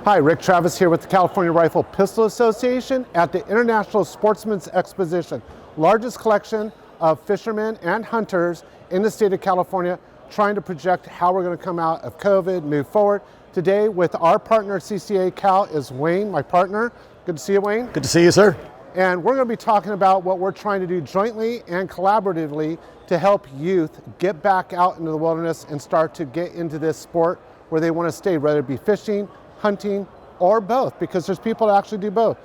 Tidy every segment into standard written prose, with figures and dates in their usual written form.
Hi, Rick Travis here with the California Rifle Pistol Association at the International Sportsman's Exposition, largest collection of fishermen and hunters in the state of California, trying to project how we're going to come out of COVID, move forward. Today with our partner CCACAL is Wayne, my partner. Good to see you, Wayne. Good to see you, sir. And we're going to be talking about what we're trying to do jointly and collaboratively to help youth get back out into the wilderness and start to get into this sport where they want to stay, whether it be fishing, hunting, or both, because there's people that actually do both.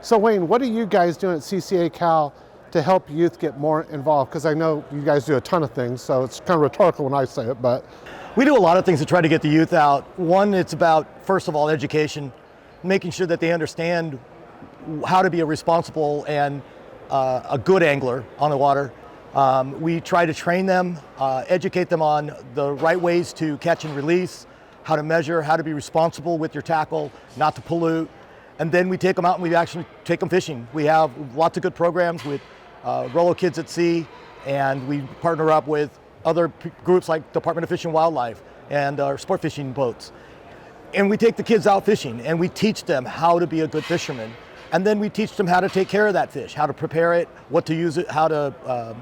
So Wayne, what are you guys doing at CCACAL to help youth get more involved? Because I know you guys do a ton of things, so it's kind of rhetorical when I say it, but. We do a lot of things to try to get the youth out. One, it's about, first of all, education, making sure that they understand how to be a responsible and a good angler on the water. We try to train them, educate them on the right ways to catch and release, how to measure, how to be responsible with your tackle, not to pollute. And then we take them out and we actually take them fishing. We have lots of good programs with Rollo Kids at Sea, and we partner up with other groups like Department of Fish and Wildlife and our sport fishing boats. And we take the kids out fishing and we teach them how to be a good fisherman. And then we teach them how to take care of that fish, how to prepare it, what to use it, how to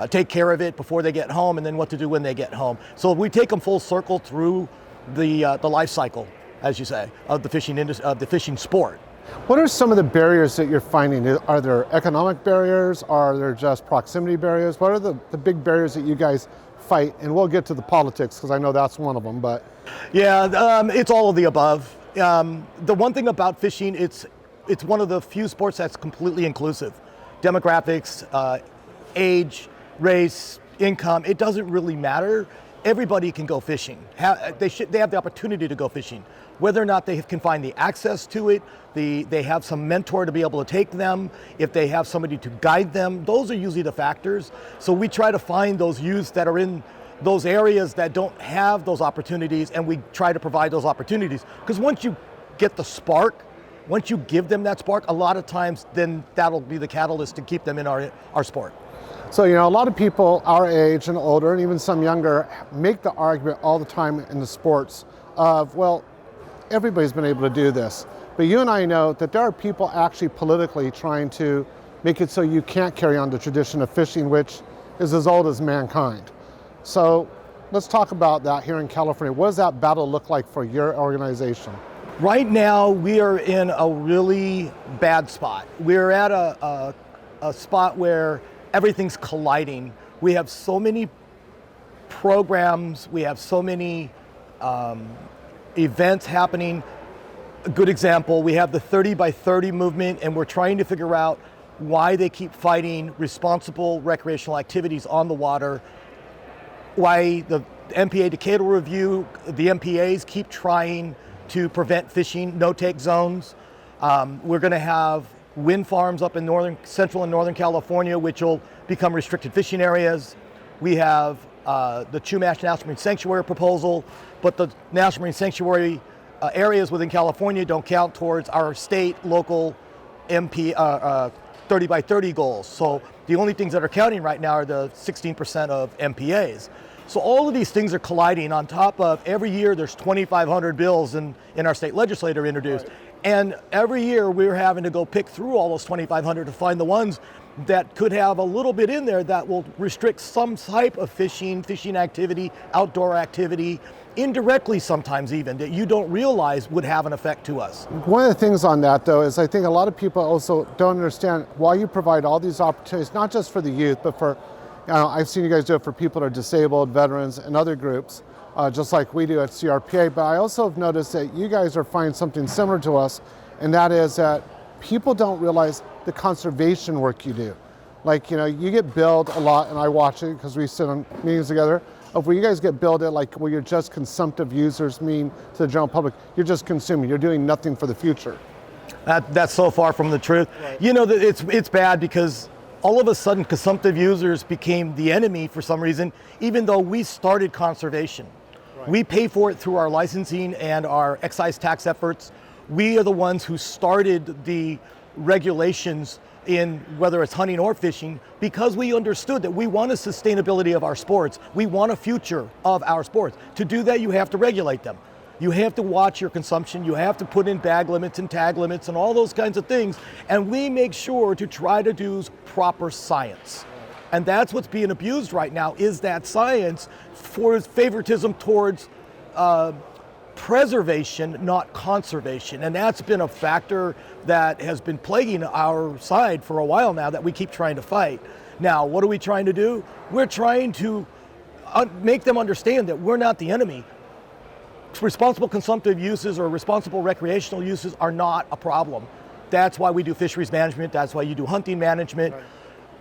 take care of it before they get home, and then what to do when they get home. So we take them full circle through the life cycle, as you say, of the fishing industry, of the fishing sport. What are some of the barriers that you're finding? Are there economic barriers? Are there just proximity barriers? What are the big barriers that you guys fight? And we'll get to the politics, because I know that's one of them, but. Yeah, it's all of the above. The one thing about fishing, it's one of the few sports that's completely inclusive. Demographics, age, race, income, it doesn't really matter. Everybody can go fishing. They have the opportunity to go fishing. Whether or not they can find the access to it, they have some mentor to be able to take them, if they have somebody to guide them, those are usually the factors. So we try to find those youths that are in those areas that don't have those opportunities, and we try to provide those opportunities. Because once you get the spark, once you give them that spark, a lot of times then that'll be the catalyst to keep them in our sport. So, you know, a lot of people our age and older, and even some younger, make the argument all the time in the sports of, well, everybody's been able to do this. But you and I know that there are people actually politically trying to make it so you can't carry on the tradition of fishing, which is as old as mankind. So let's talk about that here in California. What does that battle look like for your organization? Right now, we are in a really bad spot. We're at a spot where everything's colliding. We have so many programs, we have so many events happening. A good example, we have the 30 by 30 movement, and we're trying to figure out why they keep fighting responsible recreational activities on the water, why the MPA Decadal Review, the MPAs keep trying to prevent fishing, no-take zones. We're gonna have wind farms up in central and northern California, which will become restricted fishing areas. We have the Chumash National Marine Sanctuary proposal, but the National Marine Sanctuary areas within California don't count towards our state, local 30 by 30 goals. So the only things that are counting right now are the 16% of MPAs. So all of these things are colliding. On top of every year there's 2,500 bills in our state legislature introduced. Right. And every year we're having to go pick through all those 2,500 to find the ones that could have a little bit in there that will restrict some type of fishing activity, outdoor activity, indirectly sometimes even, that you don't realize would have an effect to us. One of the things on that though is I think a lot of people also don't understand why you provide all these opportunities, not just for the youth, but for, I've seen you guys do it for people that are disabled, veterans, and other groups. Just like we do at CRPA, but I also have noticed that you guys are finding something similar to us, and that is that people don't realize the conservation work you do. Like, you know, you get billed a lot, and I watch it because we sit on meetings together, of where you guys get billed at like where you're just consumptive users, mean to the general public, you're just consuming, you're doing nothing for the future. That's so far from the truth. Right. You know, it's bad because all of a sudden consumptive users became the enemy for some reason, even though we started conservation. Right. We pay for it through our licensing and our excise tax efforts. We are the ones who started the regulations in whether it's hunting or fishing, because we understood that we want a sustainability of our sports. We want a future of our sports. To do that, you have to regulate them. You have to watch your consumption. You have to put in bag limits and tag limits and all those kinds of things. And we make sure to try to do proper science. And that's what's being abused right now, is that science for favoritism towards preservation, not conservation. And that's been a factor that has been plaguing our side for a while now that we keep trying to fight. Now, what are we trying to do? We're trying to make them understand that we're not the enemy. Responsible consumptive uses or responsible recreational uses are not a problem. That's why we do fisheries management. That's why you do hunting management. Right.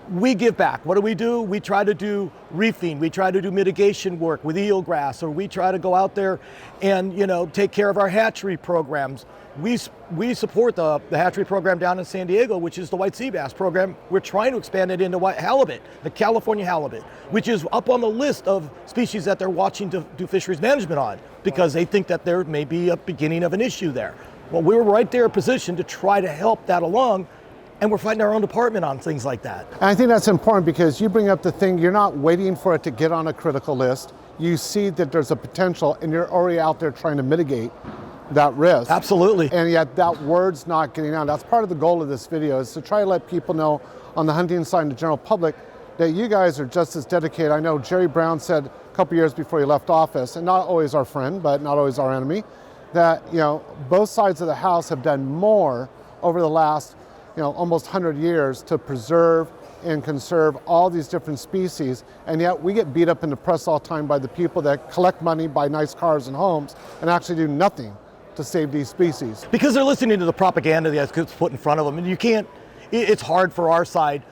We give back. What do? We try to do reefing. We try to do mitigation work with eelgrass, or we try to go out there and take care of our hatchery programs. We support the hatchery program down in San Diego, which is the white sea bass program. We're trying to expand it into white halibut, the California halibut, which is up on the list of species that they're watching to do fisheries management on, because they think that there may be a beginning of an issue there. Well, we're right there positioned to try to help that along, and we're fighting our own department on things like that. And I think that's important, because you bring up the thing, you're not waiting for it to get on a critical list. You see that there's a potential, and you're already out there trying to mitigate that risk. Absolutely. And yet that word's not getting out. That's part of the goal of this video, is to try to let people know on the hunting side and the general public that you guys are just as dedicated. I know Jerry Brown said a couple years before he left office, and not always our friend, but not always our enemy, that both sides of the house have done more over the last almost 100 years to preserve and conserve all these different species, and yet we get beat up in the press all the time by the people that collect money, buy nice cars and homes, and actually do nothing to save these species. Because they're listening to the propaganda that's put in front of them, and you can't, it's hard for our side.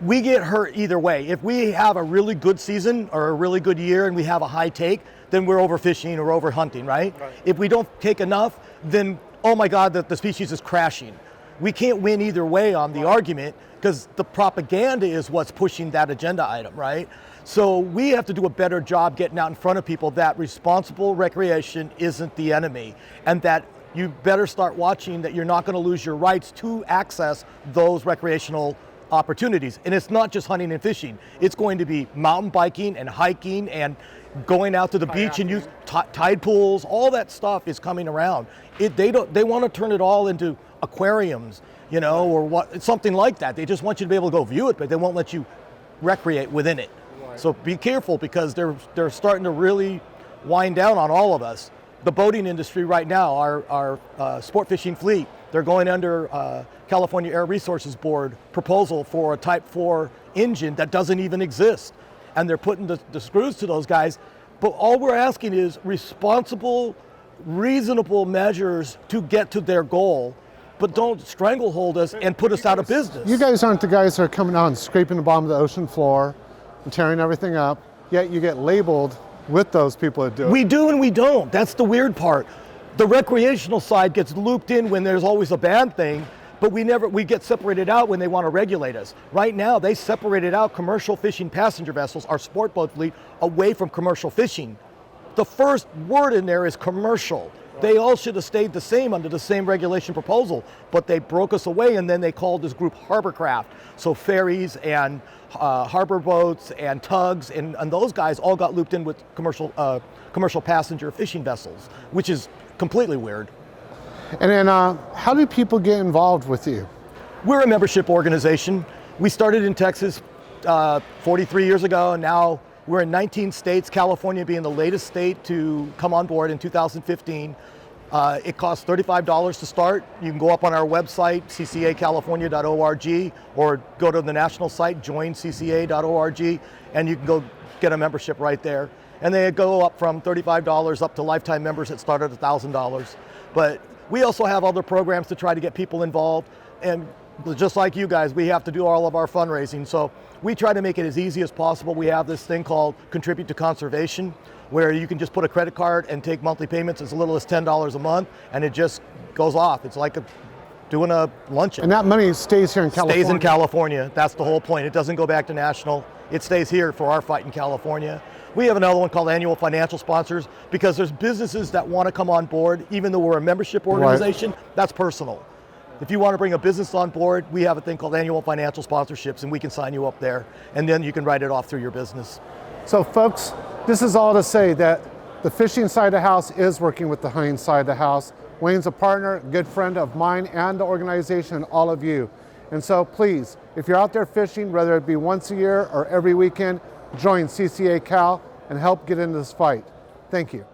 We get hurt either way. If we have a really good season or a really good year and we have a high take, then we're overfishing or over hunting, right? If we don't take enough, then, oh my God, the species is crashing. We can't win either way on the argument, because the propaganda is what's pushing that agenda item, right? So we have to do a better job getting out in front of people that responsible recreation isn't the enemy, and that you better start watching that you're not going to lose your rights to access those recreational opportunities. And it's not just hunting and fishing. It's going to be mountain biking and hiking and going out to the beach and use tide pools. All that stuff is coming around. They want to turn it all into aquariums, or something like that. They just want you to be able to go view it, but they won't let you recreate within it. So be careful, because they're starting to really wind down on all of us. The boating industry right now, our sport fishing fleet, they're going under California Air Resources Board proposal for a Type 4 engine that doesn't even exist. And they're putting the screws to those guys. But all we're asking is responsible, reasonable measures to get to their goal, but don't stranglehold us and put us out of business. You guys aren't the guys that are coming out and scraping the bottom of the ocean floor and tearing everything up, yet you get labeled with those people that do it. We do and we don't. That's the weird part. The recreational side gets looped in when there's always a bad thing, but we get separated out when they want to regulate us. Right now, they separated out commercial fishing passenger vessels, our sport boat fleet, away from commercial fishing. The first word in there is commercial. They all should have stayed the same under the same regulation proposal, but they broke us away, and then they called this group hovercraft. So ferries and harbor boats and tugs and those guys all got looped in with commercial passenger fishing vessels, which is completely weird. And then how do people get involved with you? We're a membership organization. We started in Texas 43 years ago, and now we're in 19 states, California being the latest state to come on board in 2015. It costs $35 to start. You can go up on our website, CCACalifornia.org, or go to the national site, joincca.org, and you can go get a membership right there. And they go up from $35 up to lifetime members that start at $1,000. But we also have other programs to try to get people involved. And just like you guys, we have to do all of our fundraising. So we try to make it as easy as possible. We have this thing called Contribute to Conservation, where you can just put a credit card and take monthly payments as little as $10 a month, and it just goes off. It's like doing a luncheon. And that money stays here in California? Stays in California. That's the whole point. It doesn't go back to national. It stays here for our fight in California. We have another one called Annual Financial Sponsors, because there's businesses that want to come on board, even though we're a membership organization. Right. That's personal. If you want to bring a business on board, we have a thing called Annual Financial Sponsorships, and we can sign you up there, and then you can write it off through your business. So folks, this is all to say that The fishing side of the house is working with the hunting side of the house. Wayne's a partner, good friend of mine and the organization and all of you. And so please, if you're out there fishing, whether it be once a year or every weekend, join CCACAL and help get into this fight. Thank you.